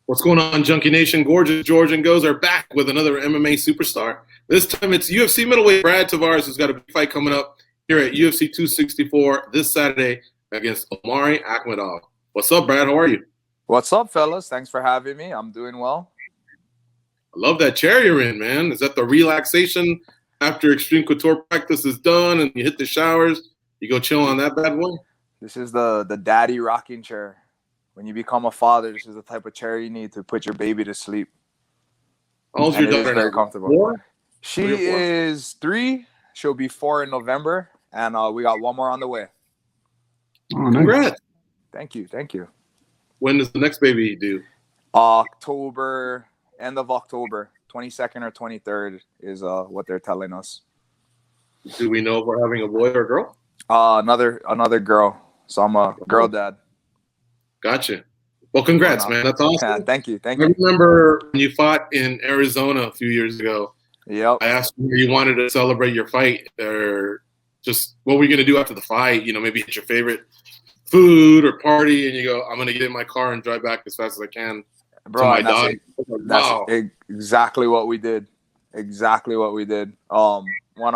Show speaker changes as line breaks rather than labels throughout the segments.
What's going on, Junkie Nation? Gorgeous George and Goes are back with another MMA superstar. This time it's UFC middleweight Brad Tavares, who's got a big fight coming up here at UFC 264 this Saturday against Omari Akhmedov. What's up, Brad? How are you?
What's up, fellas? Thanks for having me. I'm doing well.
I love that chair you're in, man. Is that the relaxation after extreme couture practice is done and you hit the showers? You go chill on that bad boy?
This is the daddy rocking chair. When you become a father, this is the type of chair you need to put your baby to sleep.
How's your daughter?
Very comfortable.
4?
She is 3. She'll be 4 in November, and we got one more on the way.
Oh, nice. Congrats.
Thank you.
When does the next baby due?
October, end of October, 22nd or 23rd is what they're telling us.
Do we know if we're having a boy or a girl?
Another girl. So I'm a girl dad.
Gotcha. Well, congrats, man. That's awesome.
Yeah, thank you.
I remember when you fought in Arizona a few years ago.
Yep.
I asked you if you wanted to celebrate your fight or just what were you going to do after the fight? You know, maybe hit your favorite food or party, and you go, I'm going to get in my car and drive back as fast as I can to my dog.
Wow. That's exactly what we did. One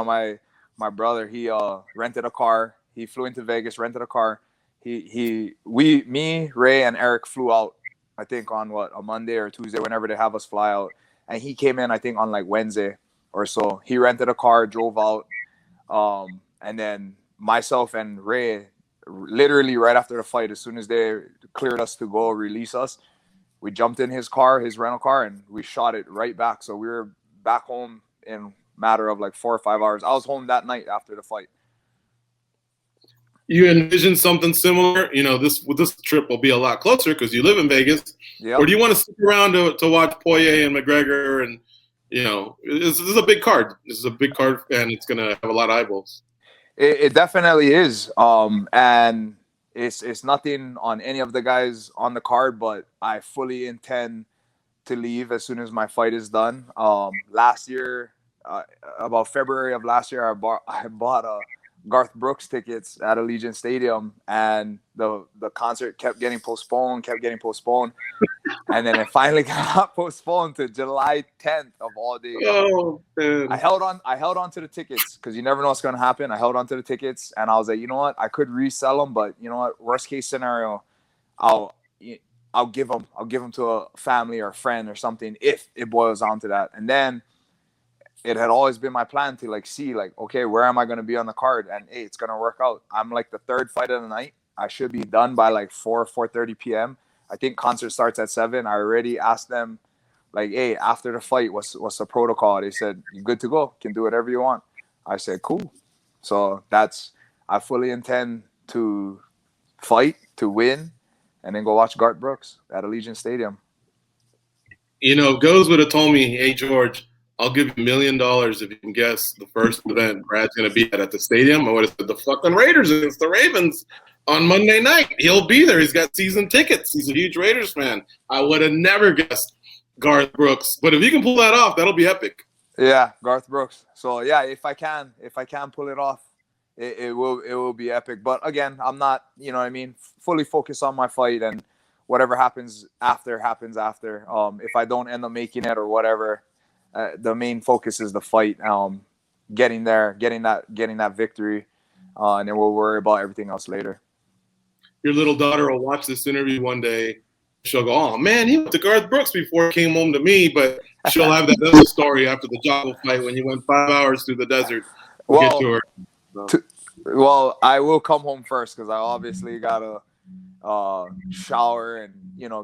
of my brother, he rented a car. He flew into Vegas, rented a car. Me, Ray, and Eric flew out, I think on a Monday or Tuesday, whenever they have us fly out. And he came in, I think on like Wednesday or so. He rented a car, drove out. And then myself and Ray, literally right after the fight, as soon as they cleared us to go release us, we jumped in his car, his rental car, and we shot it right back. So we were back home in a matter of like 4 or 5 hours. I was home that night after the fight.
You envision something similar? You know, this trip will be a lot closer because you live in Vegas. Yep. Or do you want to stick around to watch Poirier and McGregor? And, you know, this is a big card. This is a big card, and it's going to have a lot of eyeballs.
It definitely is. And it's nothing on any of the guys on the card, but I fully intend to leave as soon as my fight is done. Last year, about February of last year, I bought a Garth Brooks tickets at Allegiant Stadium, and the concert kept getting postponed, and then it finally got postponed to July 10th of all days.
Oh, man.
I held on to the tickets because you never know what's going to happen. I held on to the tickets, and I was like, you know what, I could resell them, but you know what, worst case scenario, I'll give them to a family or a friend or something if it boils down to that. And then it had always been my plan to see, okay, where am I going to be on the card? And hey, it's going to work out. I'm like the third fight of the night. I should be done by 4:30 p.m. I think concert starts at 7. I already asked them, hey, after the fight, what's the protocol? They said, you're good to go. Can do whatever you want. I said, cool. So I fully intend to fight, to win, and then go watch Garth Brooks at Allegiant Stadium.
You know, Goes would have told me, hey, George, I'll give you $1 million if you can guess the first event Brad's going to be at the stadium. I would have said the fucking Raiders against the Ravens on Monday night. He'll be there. He's got season tickets. He's a huge Raiders fan. I would have never guessed Garth Brooks. But if you can pull that off, that'll be epic.
Yeah, Garth Brooks. So, yeah, if I can pull it off, it will be epic. But, again, I'm not, you know what I mean, fully focused on my fight, and whatever happens after happens after. If I don't end up making it or whatever, the main focus is the fight, getting there, getting that victory, and then we'll worry about everything else later.
Your little daughter will watch this interview one day. She'll go, oh, man, he went to Garth Brooks before he came home to me, but she'll have that other story after the Jocko fight when you went 5 hours through the desert to get to her. So.
Well, I will come home first because I obviously got to shower and,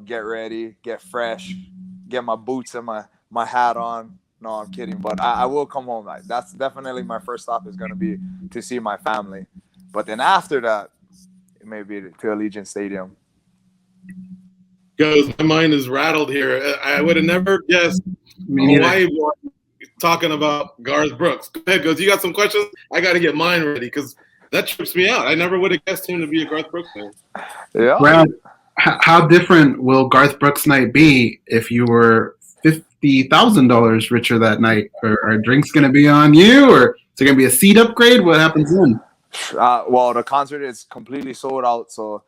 get ready, get fresh, get my boots and my hat on. No, I'm kidding. But I will come home. That's definitely my first stop is going to be to see my family. But then after that, it may be to Allegiant Stadium.
Goes, my mind is rattled here. I would have never guessed Hawaii boy talking about Garth Brooks. Go ahead, Goes. You got some questions? I got to get mine ready because that trips me out. I never would have guessed him to be a Garth Brooks fan.
Yeah.
Brad, how different will Garth Brooks night be if you were $50,000 richer that night? Are drinks going to be on you, or is it going to be a seat upgrade? What happens then?
Well, the concert is completely sold out, so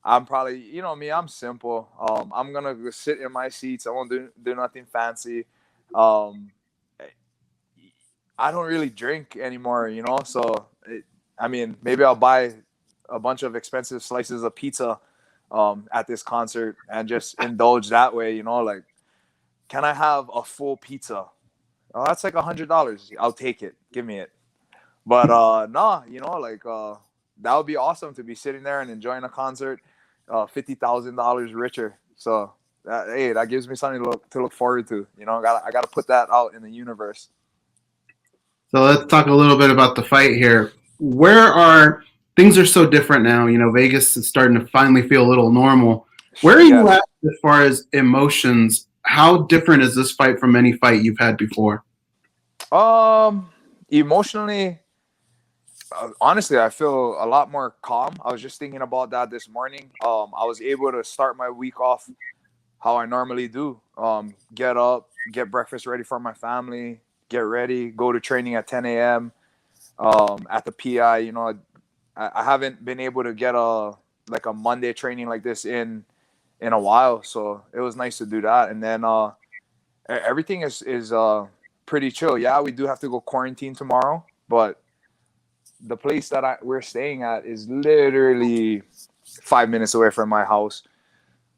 I'm probably, you know me, I'm simple. I'm gonna sit in my seats. I won't do nothing fancy. Um, I don't really drink anymore, you know. So I mean, maybe I'll buy a bunch of expensive slices of pizza at this concert and just indulge that way, you know. Like, can I have a full pizza? Oh, that's like $100. I'll take it. Give me it. But nah, you know, like that would be awesome to be sitting there and enjoying a concert, $50,000 richer. So hey, that gives me something to look forward to. You know, I gotta put that out in the universe.
So let's talk a little bit about the fight here. Where are things are so different now? You know, Vegas is starting to finally feel a little normal. Where are you
Yes.
at as far as emotions? How different is this fight from any fight you've had before?
Emotionally, honestly, I feel a lot more calm. I was just thinking about that this morning. I was able to start my week off how I normally do. Get up, get breakfast ready for my family, get ready, go to training at 10 a.m. At the PI. You know, I haven't been able to get a Monday training like this in a while, so it was nice to do that. And then everything is pretty chill. Yeah, we do have to go quarantine tomorrow, but the place that we're staying at is literally 5 minutes away from my house.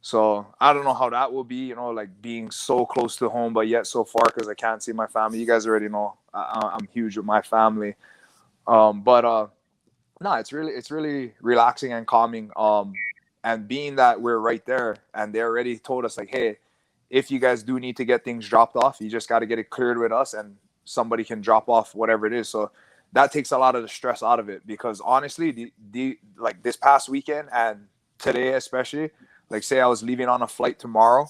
So I don't know how that will be, you know, like being so close to home, but yet so far because I can't see my family. You guys already know I'm huge with my family. But no, it's really relaxing and calming. And being that we're right there and they already told us like, hey, if you guys do need to get things dropped off, you just got to get it cleared with us and somebody can drop off whatever it is. So that takes a lot of the stress out of it because honestly, the like this past weekend and today especially, like say I was leaving on a flight tomorrow.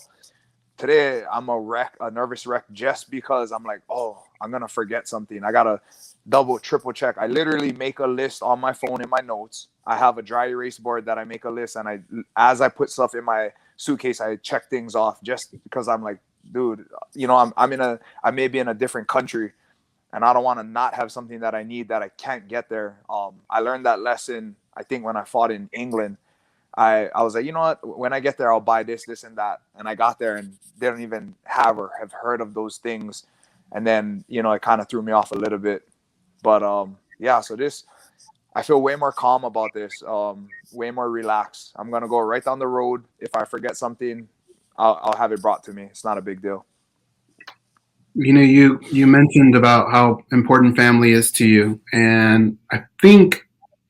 Today I'm a nervous wreck just because I'm like, oh, I'm gonna forget something. I gotta double, triple check. I literally make a list on my phone in my notes. I have a dry erase board that I make a list, and as I put stuff in my suitcase, I check things off just because I'm like, dude, you know, I may be in a different country, and I don't want to not have something that I need that I can't get there. I learned that lesson, I think, when I fought in England. I was like, you know what? When I get there, I'll buy this, this, and that. And I got there, and they don't even have or have heard of those things. And then, you know, it kind of threw me off a little bit. But yeah, so I feel way more calm about this, way more relaxed. I'm gonna go right down the road. If I forget something, I'll have it brought to me. It's not a big deal.
You know, you mentioned about how important family is to you, and I think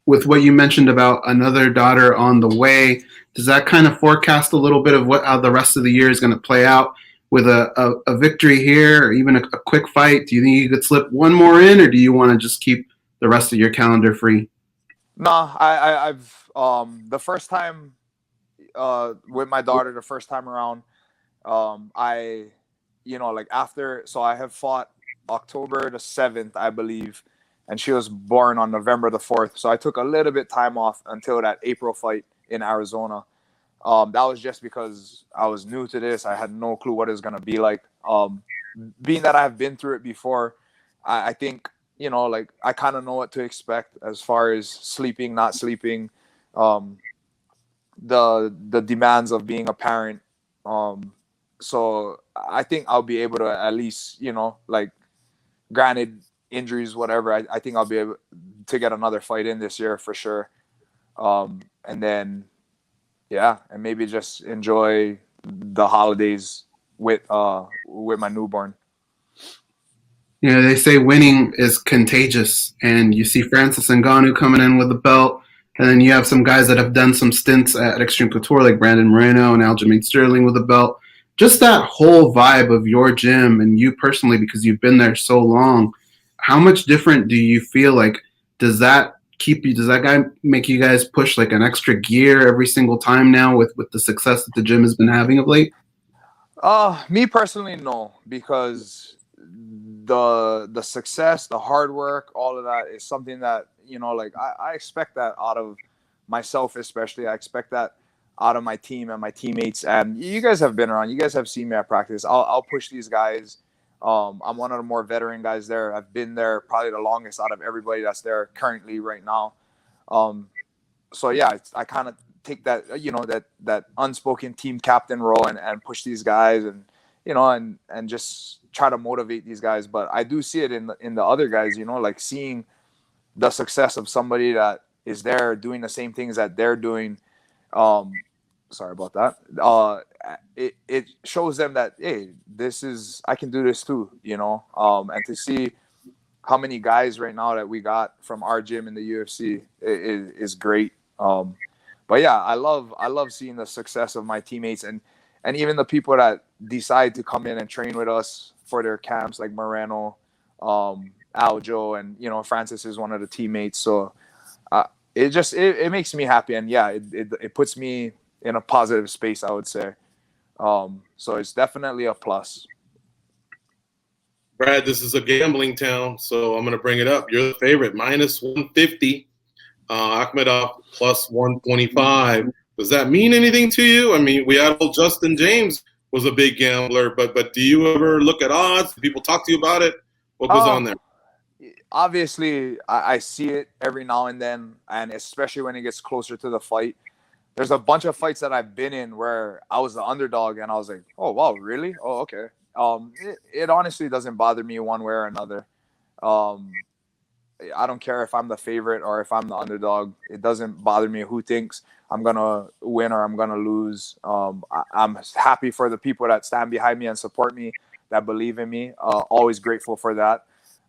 with what you mentioned about another daughter on the way, does that kind of forecast a little bit of how the rest of the year is going to play out with a victory here or even a quick fight? Do you think you could slip one more in, or do you want to just keep the rest of your calendar free?
No, I've the first time with my daughter, the first time around, I, you know, like after, so I have fought October the 7th, I believe, and she was born on November the 4th. So I took a little bit time off until that April fight in Arizona. That was just because I was new to this. I had no clue what it was going to be like. Being that I've been through it before, I think, you know, like I kind of know what to expect as far as sleeping, not sleeping, the demands of being a parent. So I think I'll be able to at least, you know, like granted injuries, whatever, I think I'll be able to get another fight in this year for sure. And then, yeah, and maybe just enjoy the holidays with my newborn.
You know, they say winning is contagious, and you see Francis Ngannou coming in with a belt, and then you have some guys that have done some stints at Extreme Couture, like Brandon Moreno and Aljamain Sterling with a belt. Just that whole vibe of your gym and you personally, because you've been there so long, how much different do you feel like? Does that guy make you guys push like an extra gear every single time now with the success that the gym has been having of late?
Me personally, no, because the success, the hard work, all of that is something that, you know, like I expect that out of myself, especially. I expect that out of my team and my teammates. And you guys have been around. You guys have seen me at practice. I'll push these guys. I'm one of the more veteran guys there. I've been there probably the longest out of everybody that's there currently right now. So yeah, I kind of take that, that unspoken team captain role and push these guys and, and just try to motivate these guys. But I do see it in the other guys, like seeing the success of somebody that is there doing the same things that they're doing. Sorry about that. It shows them that, hey, I can do this too, and to see how many guys right now that we got from our gym in the UFC is great. But yeah, I love seeing the success of my teammates and even the people that decide to come in and train with us for their camps, like Moreno, Aljo, and Francis is one of the teammates. So it makes me happy, and yeah, it puts me in a positive space, I would say. So it's definitely a plus.
Brad, this is a gambling town, so I'm going to bring it up. You're the favorite, minus 150. Akhmedov plus 125. Does that mean anything to you? I mean, we had old Justin James was a big gambler, but do you ever look at odds? Do people talk to you about it? What goes on there?
Obviously, I see it every now and then, and especially when it gets closer to the fight. There's a bunch of fights that I've been in where I was the underdog, and I was like, oh, wow, really? Oh, okay. It honestly doesn't bother me one way or another. I don't care if I'm the favorite or if I'm the underdog. It doesn't bother me who thinks I'm going to win or I'm going to lose. I'm happy for the people that stand behind me and support me, that believe in me. Always grateful for that.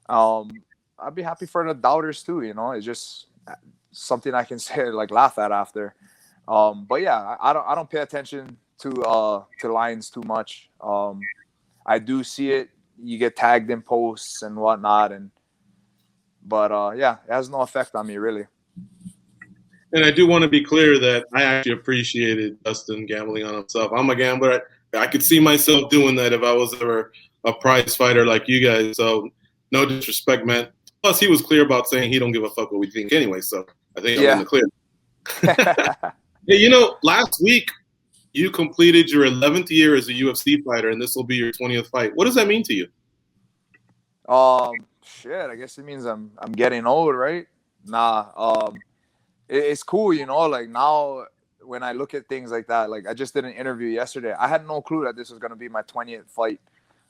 I'd be happy for the doubters too, It's just something I can say, like, laugh at after. But yeah, I don't pay attention to lines too much. I do see it. You get tagged in posts and whatnot, but yeah, it has no effect on me, really.
And I do want to be clear that I actually appreciated Justin gambling on himself. I'm a gambler. I could see myself doing that if I was ever a prize fighter like you guys. So no disrespect, man. Plus, he was clear about saying he don't give a fuck what we think anyway. So I think I'm in the clear. Hey, last week you completed your 11th year as a UFC fighter, and this will be your 20th fight. What does that mean to you?
Shit, I guess it means I'm getting old, right? Nah, it's cool, like now when I look at things like that, like I just did an interview yesterday. I had no clue that this was going to be my 20th fight.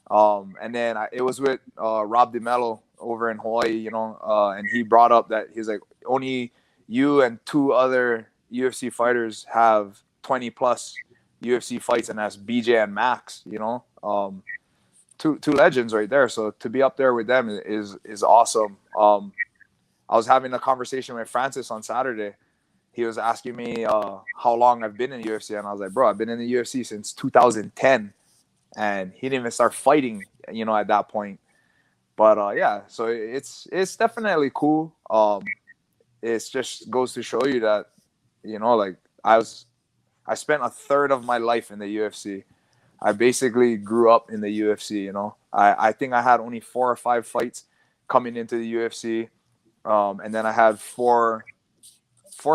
And then it was with Rob DeMello over in Hawaii, and he brought up that he's like, only you and two other UFC fighters have 20 plus UFC fights, and that's BJ and Max, two legends right there. So to be up there with them is awesome. I was having a conversation with Francis on Saturday. He was asking me how long I've been in the UFC, and I was like, bro, I've been in the UFC since 2010, and he didn't even start fighting, at that point. But yeah, so it's definitely cool. It just goes to show you that, like I spent a third of my life in the UFC. I basically grew up in the UFC, I think I had only 4 or 5 fights coming into the UFC. And then I had four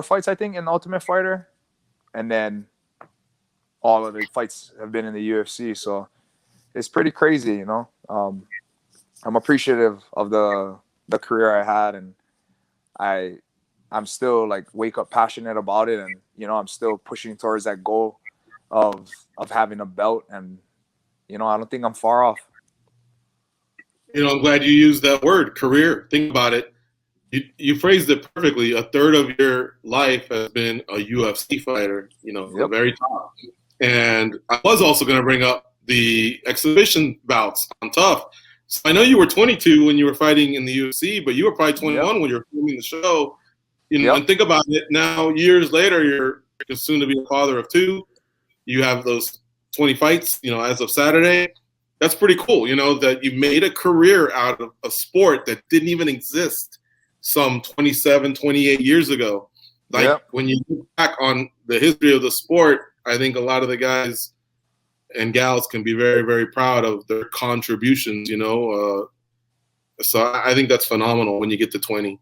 fights, I think, in the Ultimate Fighter. And then all of the fights have been in the UFC. So it's pretty crazy, I'm appreciative of the career I had, and I'm still like wake up passionate about it, and I'm still pushing towards that goal of having a belt, and I don't think I'm far off.
I'm glad you used that word, career. Think about it. You phrased it perfectly. A third of your life has been a UFC fighter, the very top. And I was also going to bring up the exhibition bouts on Tough. So I know you were 22 when you were fighting in the UFC, but you were probably 21 when you were filming the show. And think about it now, years later, you're soon to be a father of 2. You have those 20 fights, as of Saturday. That's pretty cool, that you made a career out of a sport that didn't even exist some 27, 28 years ago. When you look back on the history of the sport, I think a lot of the guys and gals can be very, very proud of their contributions, so I think that's phenomenal when you get to 20.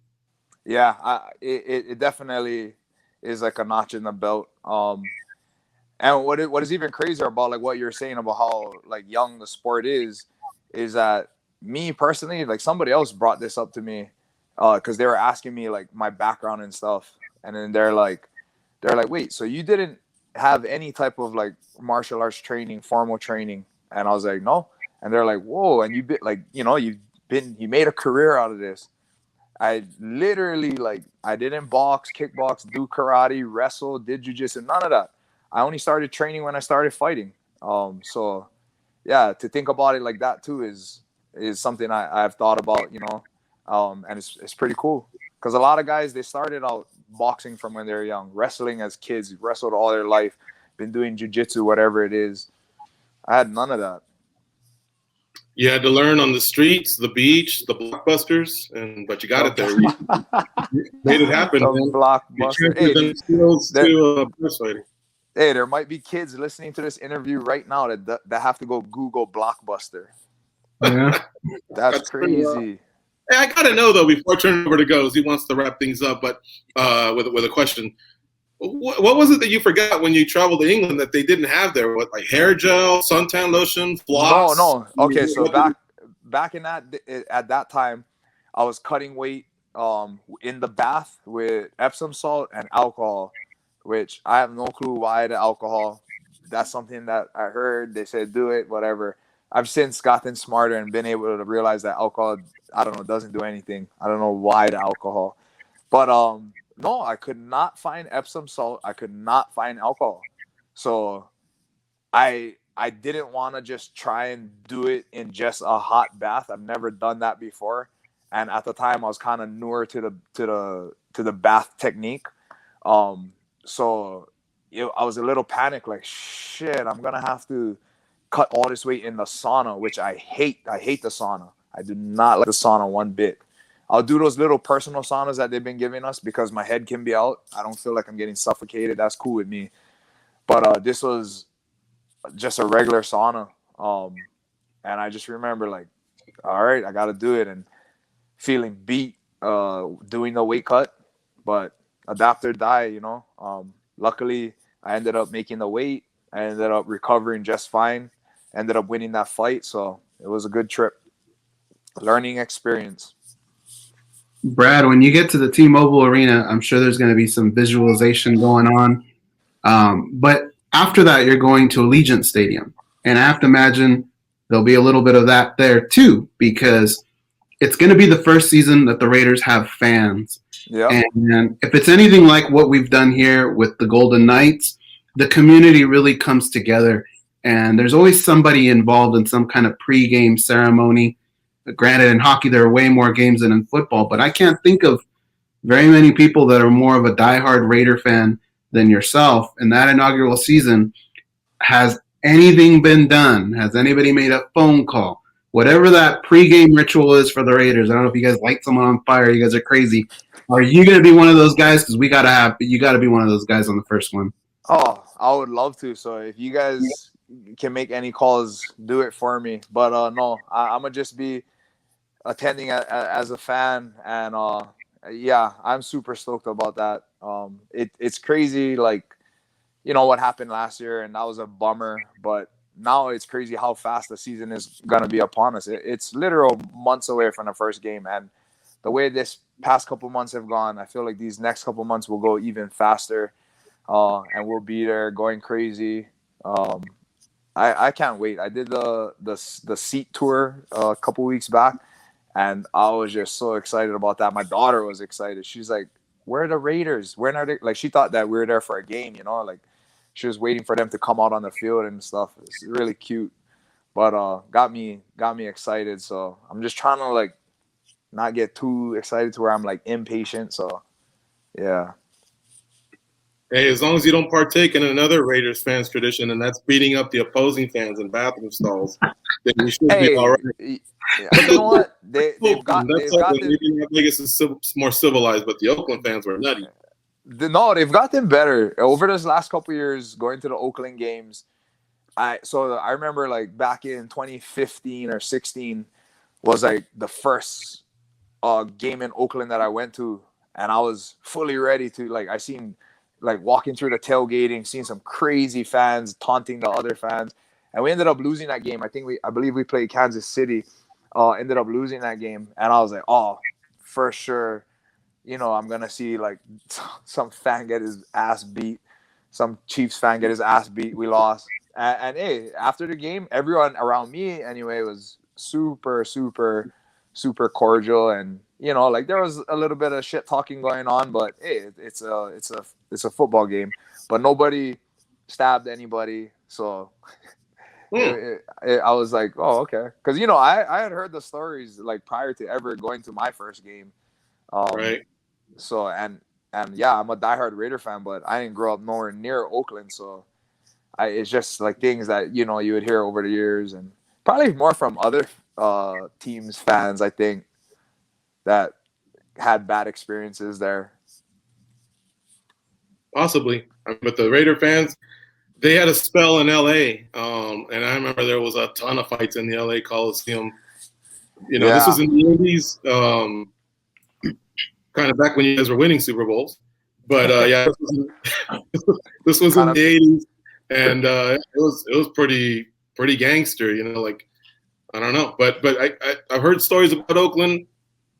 Yeah, it definitely is like a notch in the belt. And what is even crazier about like what you're saying about how like young the sport is that me personally, like somebody else brought this up to me because they were asking me like my background and stuff, and then they're like, they're like, wait, so you didn't have any type of like martial arts training, formal training? And I was like, no. And they're like, whoa, and you been like, you made a career out of this. I literally, like, I didn't box, kickbox, do karate, wrestle, did jujitsu, none of that. I only started training when I started fighting. So yeah, to think about it like that too is something I've thought about, and it's pretty cool, because a lot of guys, they started out boxing from when they're young, wrestling as kids, wrestled all their life, been doing jujitsu, whatever it is. I had none of that.
You had to learn on the streets, the beach, the blockbusters, but you got it there. You made it happen.
Blockbuster.
Hey,
there might be kids listening to this interview right now that have to go Google Blockbuster.
Yeah,
that's crazy.
Hey, I gotta know though, before I turn it over to Goes, he wants to wrap things up, but with a question. What was it that you forgot when you traveled to England that they didn't have there? What, like hair gel, suntan lotion, floss?
No. Okay, so back in at that time, I was cutting weight in the bath with Epsom salt and alcohol, which I have no clue why the alcohol. That's something that I heard. They said do it, whatever. I've since gotten smarter and been able to realize that alcohol, I don't know, doesn't do anything. I don't know why the alcohol, but no, I could not find Epsom salt. I could not find alcohol. So I didn't want to just try and do it in just a hot bath. I've never done that before. And at the time I was kind of newer to the bath technique. So I was a little panicked, like, shit, I'm going to have to cut all this weight in the sauna, which I hate. I hate the sauna. I do not like the sauna one bit. I'll do those little personal saunas that they've been giving us because my head can be out. I don't feel like I'm getting suffocated. That's cool with me. But this was just a regular sauna. And I just remember, like, all right, I got to do it. And feeling beat doing the weight cut. But adapt or die, Luckily, I ended up making the weight. I ended up recovering just fine. Ended up winning that fight. So it was a good trip. Learning experience.
Brad, when you get to the T-Mobile Arena, I'm sure there's going to be some visualization going on. But after that, you're going to Allegiant Stadium. And I have to imagine there'll be a little bit of that there too, because it's going to be the first season that the Raiders have fans.
Yeah.
And if it's anything like what we've done here with the Golden Knights, the community really comes together. And there's always somebody involved in some kind of pregame ceremony. Granted, in hockey, there are way more games than in football, but I can't think of very many people that are more of a diehard Raider fan than yourself. In that inaugural season, has anything been done? Has anybody made a phone call? Whatever that pregame ritual is for the Raiders, I don't know if you guys light someone on fire. You guys are crazy. Are you going to be one of those guys? Because you got to be one of those guys on the first one.
Oh, I would love to. So if you guys can make any calls, do it for me. But no, I'm going to just be attending as a fan, and yeah, I'm super stoked about that. It's crazy, like, what happened last year, and that was a bummer, but now it's crazy how fast the season is gonna be upon us. It's literal months away from the first game, and the way this past couple months have gone, I feel like these next couple months will go even faster, and we'll be there going crazy. I can't wait. I did the seat tour a couple weeks back, and I was just so excited about that. My daughter was excited. She's like, where are the Raiders? Where are they? Like, she thought that we were there for a game, like she was waiting for them to come out on the field and stuff. It's really cute, but got me excited. So I'm just trying to, like, not get too excited to where I'm, like, impatient. So yeah.
Hey, as long as you don't partake in another Raiders fans tradition, and that's beating up the opposing fans in bathroom stalls, then you should be all right.
You know what? They've got
Vegas is more civilized, but the Oakland fans were nutty.
No, they've gotten better over this last couple of years going to the Oakland games. I remember, like, back in 2015 or 16 was, like, the first game in Oakland that I went to, and I was fully ready to, like, I seen, like, walking through the tailgating, seeing some crazy fans taunting the other fans, and we ended up losing that game. I believe we played Kansas City. Ended up losing that game, and I was like, oh, for sure, I'm gonna see like some fan get his ass beat, some Chiefs fan get his ass beat. We lost, and hey, after the game, everyone around me anyway was super, super, super cordial, and like there was a little bit of shit talking going on, but hey, it's a football game, but nobody stabbed anybody, so. I was like, oh, okay, because I had heard the stories like prior to ever going to my first game,
Right.
so and yeah, I'm a diehard Raider fan, but I didn't grow up nowhere near Oakland, so it's just like things that you would hear over the years, and probably more from other teams fans, I think, that had bad experiences there.
Possibly, but the Raider fans, they had a spell in LA, and I remember there was a ton of fights in the LA Coliseum. This was in the 80s, kind of back when you guys were winning Super Bowls. But yeah, this was in the 80s, and it was pretty gangster. Like I don't know, but I've heard stories about Oakland.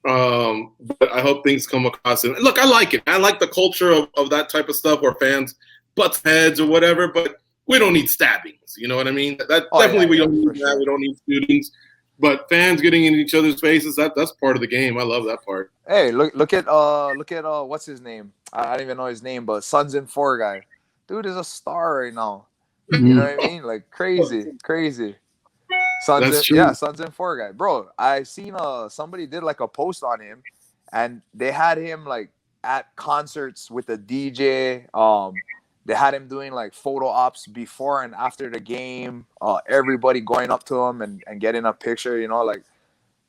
But I hope things come across. And look, I like it. I like the culture of that type of stuff where fans butts heads or whatever, but we don't need stabbings. You know what I mean? We don't need that. Sure. We don't need shootings. But fans getting in each other's faces, that's part of the game. I love that part.
Hey, look at what's his name? I don't even know his name, but Sons in 4 guy. Dude is a star right now. Mm-hmm. You know what I mean? Like crazy. Sons in 4 guy. Bro, I seen somebody did like a post on him, and they had him like at concerts with a DJ. They had him doing like photo ops before and after the game. Everybody going up to him and getting a picture, like,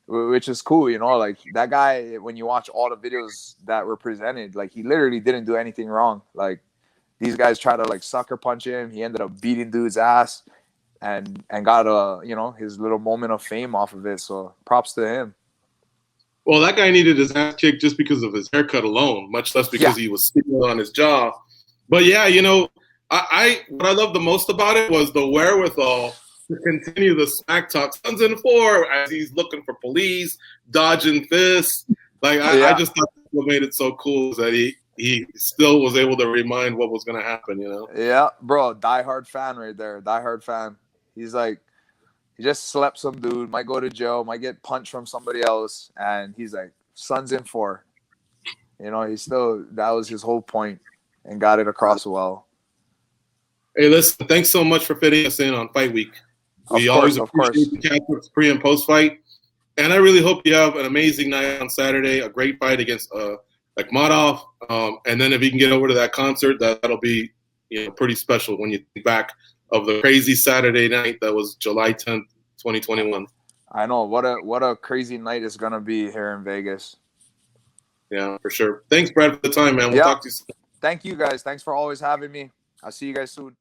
which is cool, like that guy, when you watch all the videos that were presented, like he literally didn't do anything wrong. Like these guys tried to like sucker punch him. He ended up beating dude's ass and got his little moment of fame off of it. So props to him.
Well, that guy needed his ass kicked just because of his haircut alone, much less because he was sitting on his jaw. But yeah, what I loved the most about it was the wherewithal to continue the smack talk. Sons in 4 as he's looking for police, dodging fists. Like I just thought what made it so cool is that he still was able to remind what was going to happen.
Yeah, bro, diehard fan right there. Diehard fan. He's like, he just slept some dude, might go to jail, might get punched from somebody else, and he's like, Sons in 4. That was his whole point. And got it across well.
Hey, listen, thanks so much for fitting us in on Fight Week. We always appreciate the catch-ups pre- and post-fight. And I really hope you have an amazing night on Saturday, a great fight against Akhmedov. And then if you can get over to that concert, that'll be pretty special when you think back of the crazy Saturday night that was July 10th, 2021.
I know. What a crazy night it's going to be here in Vegas.
Yeah, for sure. Thanks, Brad, for the time, man. We'll talk to you soon.
Thank you, guys. Thanks for always having me. I'll see you guys soon.